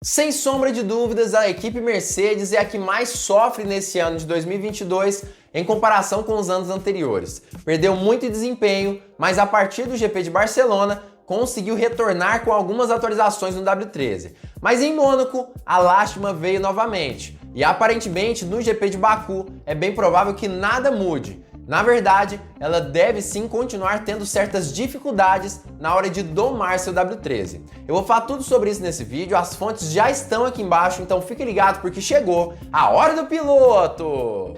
Sem sombra de dúvidas, a equipe Mercedes é a que mais sofre nesse ano de 2022 em comparação com os anos anteriores. Perdeu muito desempenho, mas a partir do GP de Barcelona conseguiu retornar com algumas atualizações no W13. Mas em Mônaco, a lástima veio novamente. E aparentemente no GP de Baku é bem provável que nada mude. Na verdade, ela deve sim continuar tendo certas dificuldades na hora de domar seu W13. Eu vou falar tudo sobre isso nesse vídeo, as fontes já estão aqui embaixo, então fique ligado porque chegou a hora do piloto!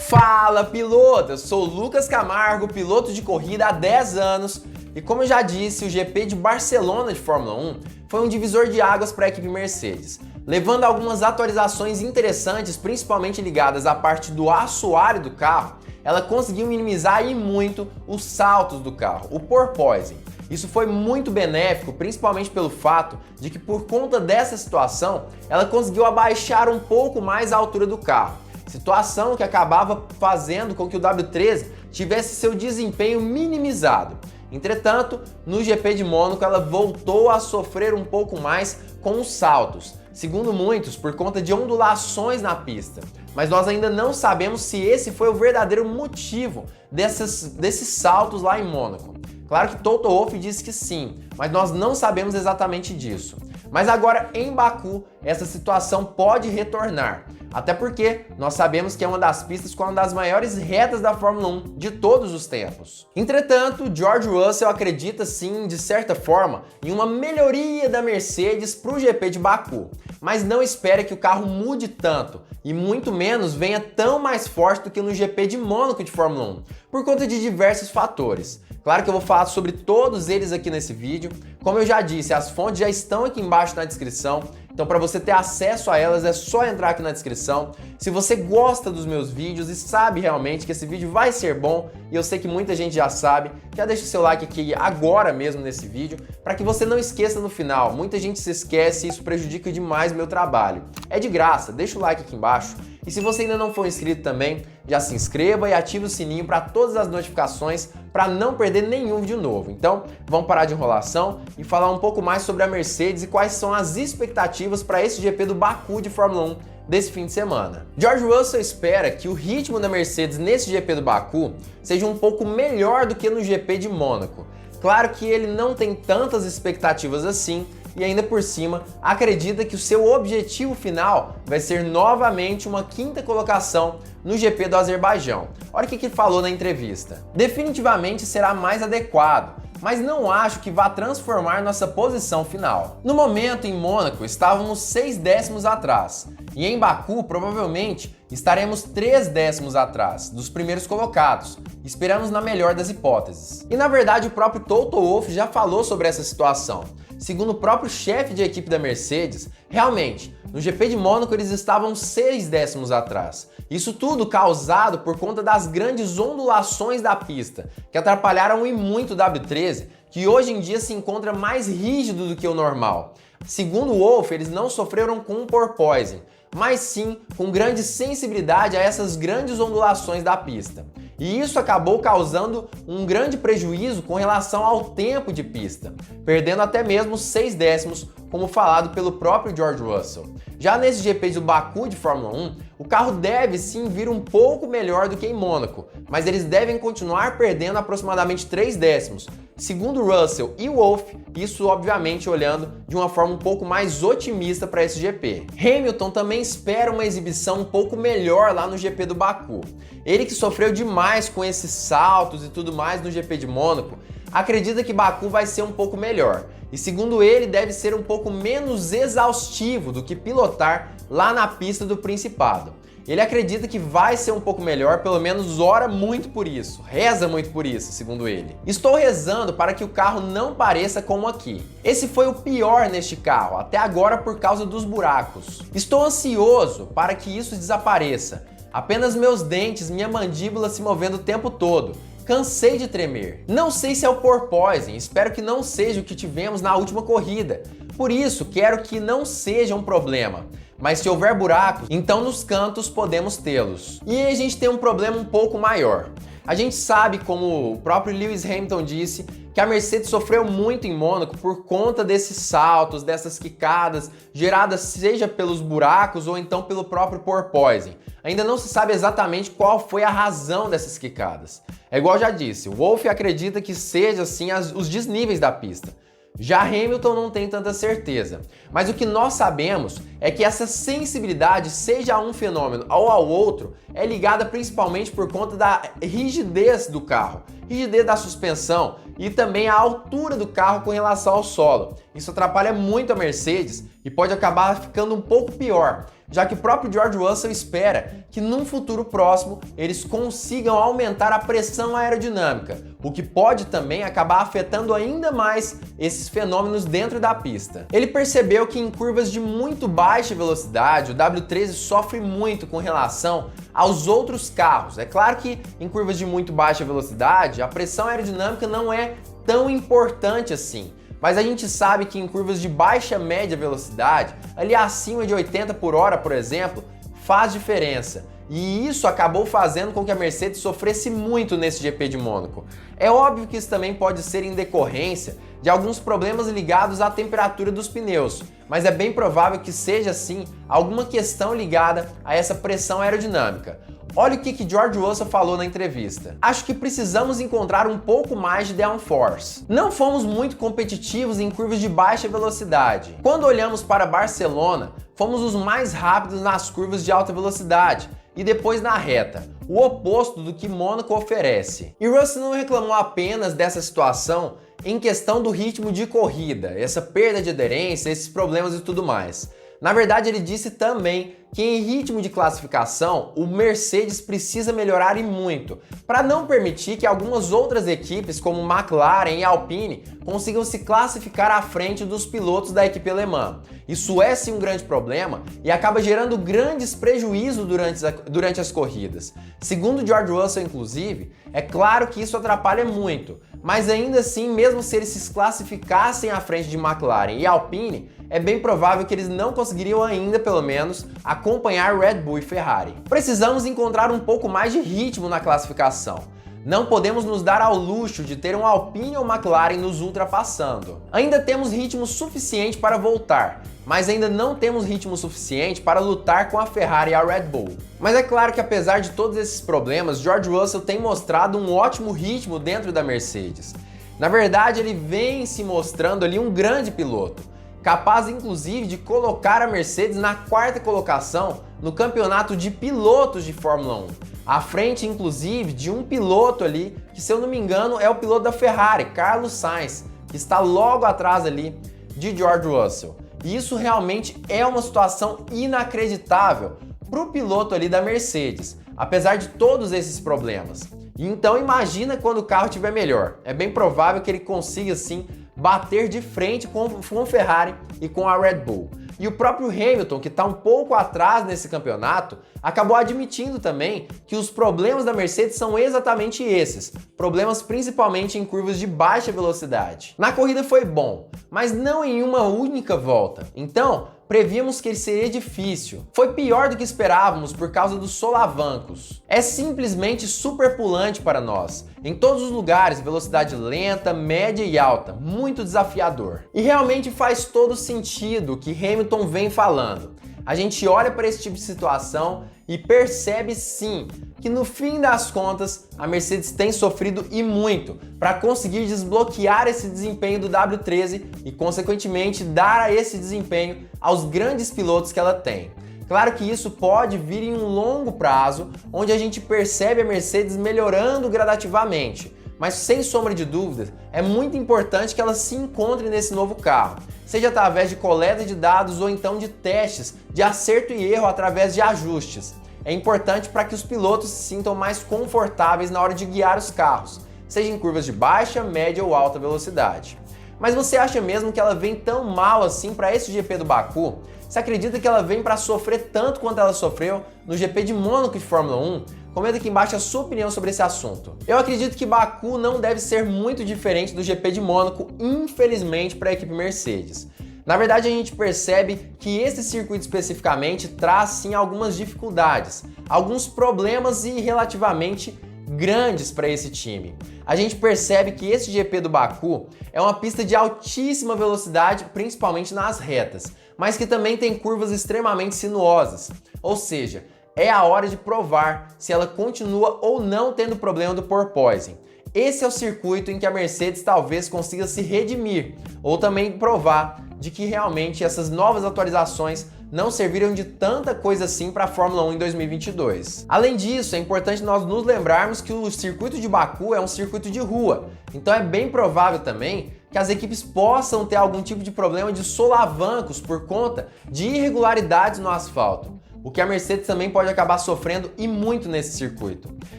Fala piloto, eu sou o Lucas Camargo, piloto de corrida há 10 anos e como eu já disse, o GP de Barcelona de Fórmula 1 foi um divisor de águas para a equipe Mercedes, levando algumas atualizações interessantes, principalmente ligadas à parte do assoalho do carro. Ela conseguiu minimizar e muito os saltos do carro, o porpoising. Isso foi muito benéfico, principalmente pelo fato de que por conta dessa situação, ela conseguiu abaixar um pouco mais a altura do carro. Situação que acabava fazendo com que o W13 tivesse seu desempenho minimizado. Entretanto, no GP de Mônaco ela voltou a sofrer um pouco mais com os saltos, segundo muitos por conta de ondulações na pista. Mas nós ainda não sabemos se esse foi o verdadeiro motivo desses saltos lá em Mônaco. Claro que Toto Wolff disse que sim, mas nós não sabemos exatamente disso. Mas agora em Baku, essa situação pode retornar. Até porque nós sabemos que é uma das pistas com uma das maiores retas da Fórmula 1 de todos os tempos. Entretanto, George Russell acredita sim, de certa forma, em uma melhoria da Mercedes para o GP de Baku. Mas não espere que o carro mude tanto, e muito menos venha tão mais forte do que no GP de Mônaco de Fórmula 1, por conta de diversos fatores. Claro que eu vou falar sobre todos eles aqui nesse vídeo. Como eu já disse, as fontes já estão aqui embaixo na descrição. Então para você ter acesso a elas é só entrar aqui na descrição. Se você gosta dos meus vídeos e sabe realmente que esse vídeo vai ser bom, e eu sei que muita gente já sabe, já deixa o seu like aqui agora mesmo nesse vídeo, para que você não esqueça no final. Muita gente se esquece e isso prejudica demais o meu trabalho. É de graça, deixa o like aqui embaixo. E se você ainda não for inscrito também, já se inscreva e ative o sininho para todas as notificações para não perder nenhum vídeo novo. Então, vamos parar de enrolação e falar um pouco mais sobre a Mercedes e quais são as expectativas para esse GP do Baku de Fórmula 1 desse fim de semana. George Russell espera que o ritmo da Mercedes nesse GP do Baku seja um pouco melhor do que no GP de Mônaco. Claro que ele não tem tantas expectativas assim, e ainda por cima acredita que o seu objetivo final vai ser novamente uma quinta colocação no GP do Azerbaijão. Olha o que ele falou na entrevista. Definitivamente será mais adequado, mas não acho que vá transformar nossa posição final. No momento, em Mônaco, estávamos 6 décimos atrás, e em Baku, provavelmente, estaremos 3 décimos atrás dos primeiros colocados. Esperamos na melhor das hipóteses. E na verdade, o próprio Toto Wolff já falou sobre essa situação. Segundo o próprio chefe de equipe da Mercedes, realmente, no GP de Mônaco eles estavam 6 décimos atrás. Isso tudo causado por conta das grandes ondulações da pista, que atrapalharam e muito o W13, que hoje em dia se encontra mais rígido do que o normal. Segundo o Wolff, eles não sofreram com porpoising, mas sim com grande sensibilidade a essas grandes ondulações da pista. E isso acabou causando um grande prejuízo com relação ao tempo de pista, perdendo até mesmo 6 décimos, como falado pelo próprio George Russell. Já nesse GP do Baku de Fórmula 1, o carro deve sim vir um pouco melhor do que em Mônaco, mas eles devem continuar perdendo aproximadamente 3 décimos. Segundo Russell e Wolff, isso obviamente olhando de uma forma um pouco mais otimista para esse GP. Hamilton também espera uma exibição um pouco melhor lá no GP do Baku. Ele que sofreu demais com esses saltos e tudo mais no GP de Mônaco, acredita que Baku vai ser um pouco melhor. E segundo ele, deve ser um pouco menos exaustivo do que pilotar lá na pista do Principado. Ele acredita que vai ser um pouco melhor, pelo menos ora muito por isso, reza muito por isso, segundo ele. Estou rezando para que o carro não pareça como aqui. Esse foi o pior neste carro, até agora por causa dos buracos. Estou ansioso para que isso desapareça. Apenas meus dentes, minha mandíbula se movendo o tempo todo. Cansei de tremer. Não sei se é o porpoising, espero que não seja o que tivemos na última corrida. Por isso, quero que não seja um problema. Mas se houver buracos, então nos cantos podemos tê-los. E aí a gente tem um problema um pouco maior. A gente sabe, como o próprio Lewis Hamilton disse, que a Mercedes sofreu muito em Mônaco por conta desses saltos, dessas quicadas, geradas seja pelos buracos ou então pelo próprio porpoising. Ainda não se sabe exatamente qual foi a razão dessas quicadas. É igual eu já disse, o Wolff acredita que seja assim os desníveis da pista. Já Hamilton não tem tanta certeza, mas o que nós sabemos é que essa sensibilidade, seja a um fenômeno ou ao outro, é ligada principalmente por conta da rigidez do carro, rigidez da suspensão e também a altura do carro com relação ao solo. Isso atrapalha muito a Mercedes e pode acabar ficando um pouco pior, já que o próprio George Russell espera que num futuro próximo eles consigam aumentar a pressão aerodinâmica, o que pode também acabar afetando ainda mais esses fenômenos dentro da pista. Ele percebeu que em curvas de muito baixa velocidade, o W13 sofre muito com relação aos outros carros. É claro que em curvas de muito baixa velocidade, a pressão aerodinâmica não é tão importante assim. Mas a gente sabe que em curvas de baixa média velocidade, ali acima de 80 por hora, por exemplo, faz diferença. E isso acabou fazendo com que a Mercedes sofresse muito nesse GP de Mônaco. É óbvio que isso também pode ser em decorrência de alguns problemas ligados à temperatura dos pneus, mas é bem provável que seja sim alguma questão ligada a essa pressão aerodinâmica. Olha o que George Russell falou na entrevista. Acho que precisamos encontrar um pouco mais de downforce. Não fomos muito competitivos em curvas de baixa velocidade. Quando olhamos para Barcelona, fomos os mais rápidos nas curvas de alta velocidade e depois na reta, o oposto do que Mônaco oferece. E Russell não reclamou apenas dessa situação em questão do ritmo de corrida, essa perda de aderência, esses problemas e tudo mais. Na verdade, ele disse também que em ritmo de classificação, o Mercedes precisa melhorar e muito, para não permitir que algumas outras equipes, como McLaren e Alpine, consigam se classificar à frente dos pilotos da equipe alemã. Isso é sim um grande problema e acaba gerando grandes prejuízos durante as corridas. Segundo George Russell, inclusive, é claro que isso atrapalha muito, mas ainda assim, mesmo se eles se classificassem à frente de McLaren e Alpine, é bem provável que eles não conseguiriam ainda, pelo menos, acompanhar Red Bull e Ferrari. Precisamos encontrar um pouco mais de ritmo na classificação. Não podemos nos dar ao luxo de ter um Alpine ou McLaren nos ultrapassando. Ainda temos ritmo suficiente para voltar, mas ainda não temos ritmo suficiente para lutar com a Ferrari e a Red Bull. Mas é claro que apesar de todos esses problemas, George Russell tem mostrado um ótimo ritmo dentro da Mercedes. Na verdade, ele vem se mostrando ali um grande piloto, capaz inclusive de colocar a Mercedes na quarta colocação no campeonato de pilotos de Fórmula 1, à frente inclusive de um piloto ali, que se eu não me engano é o piloto da Ferrari, Carlos Sainz, que está logo atrás ali de George Russell. E isso realmente é uma situação inacreditável para o piloto ali da Mercedes, apesar de todos esses problemas. Então imagina quando o carro estiver melhor, é bem provável que ele consiga sim bater de frente com a Ferrari e com a Red Bull. E o próprio Hamilton, que está um pouco atrás nesse campeonato, acabou admitindo também que os problemas da Mercedes são exatamente esses, problemas principalmente em curvas de baixa velocidade. Na corrida foi bom, mas não em uma única volta. Então, prevíamos que ele seria difícil. Foi pior do que esperávamos por causa dos solavancos. É simplesmente super pulante para nós. Em todos os lugares, velocidade lenta, média e alta. Muito desafiador. E realmente faz todo sentido o que Hamilton vem falando. A gente olha para esse tipo de situação e percebe sim que no fim das contas a Mercedes tem sofrido e muito para conseguir desbloquear esse desempenho do W13 e consequentemente dar esse desempenho aos grandes pilotos que ela tem. Claro que isso pode vir em um longo prazo, onde a gente percebe a Mercedes melhorando gradativamente, mas sem sombra de dúvidas, é muito importante que ela se encontre nesse novo carro, seja através de coleta de dados ou então de testes de acerto e erro através de ajustes. É importante para que os pilotos se sintam mais confortáveis na hora de guiar os carros, seja em curvas de baixa, média ou alta velocidade. Mas você acha mesmo que ela vem tão mal assim para esse GP do Baku? Você acredita que ela vem para sofrer tanto quanto ela sofreu no GP de Mônaco de Fórmula 1? Comenta aqui embaixo a sua opinião sobre esse assunto. Eu acredito que Baku não deve ser muito diferente do GP de Mônaco, infelizmente, para a equipe Mercedes. Na verdade, a gente percebe que esse circuito especificamente traz sim algumas dificuldades, alguns problemas e relativamente grandes para esse time. A gente percebe que esse GP do Baku é uma pista de altíssima velocidade, principalmente nas retas, mas que também tem curvas extremamente sinuosas, ou seja, é a hora de provar se ela continua ou não tendo problema do porpoising. Esse é o circuito em que a Mercedes talvez consiga se redimir, ou também provar de que realmente essas novas atualizações não serviram de tanta coisa assim para a Fórmula 1 em 2022. Além disso, é importante nós nos lembrarmos que o circuito de Baku é um circuito de rua, então é bem provável também que as equipes possam ter algum tipo de problema de solavancos por conta de irregularidades no asfalto, o que a Mercedes também pode acabar sofrendo e muito nesse circuito.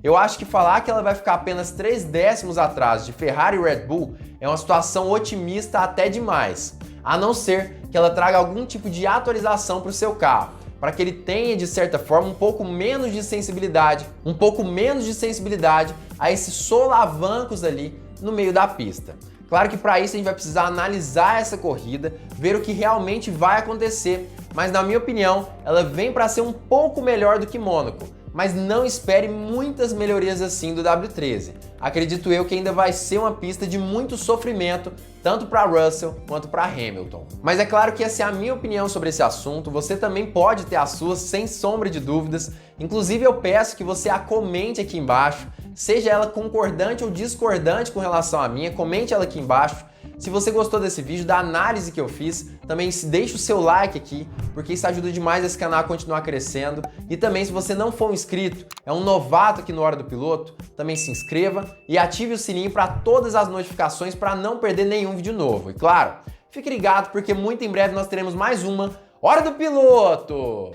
Eu acho que falar que ela vai ficar apenas 3 décimos atrás de Ferrari e Red Bull é uma situação otimista até demais, a não ser que ela traga algum tipo de atualização para o seu carro, para que ele tenha, de certa forma, um pouco menos de sensibilidade a esses solavancos ali no meio da pista. Claro que para isso a gente vai precisar analisar essa corrida, ver o que realmente vai acontecer, mas na minha opinião, ela vem para ser um pouco melhor do que Mônaco, mas não espere muitas melhorias assim do W13. Acredito eu que ainda vai ser uma pista de muito sofrimento, tanto para Russell quanto para Hamilton. Mas é claro que essa é a minha opinião sobre esse assunto, você também pode ter as suas sem sombra de dúvidas, inclusive eu peço que você a comente aqui embaixo, seja ela concordante ou discordante com relação à minha, comente ela aqui embaixo. Se você gostou desse vídeo, da análise que eu fiz, também deixa o seu like aqui, porque isso ajuda demais esse canal a continuar crescendo. E também, se você não for um inscrito, é um novato aqui no Hora do Piloto, também se inscreva e ative o sininho para todas as notificações para não perder nenhum vídeo novo. E claro, fique ligado porque muito em breve nós teremos mais uma Hora do Piloto!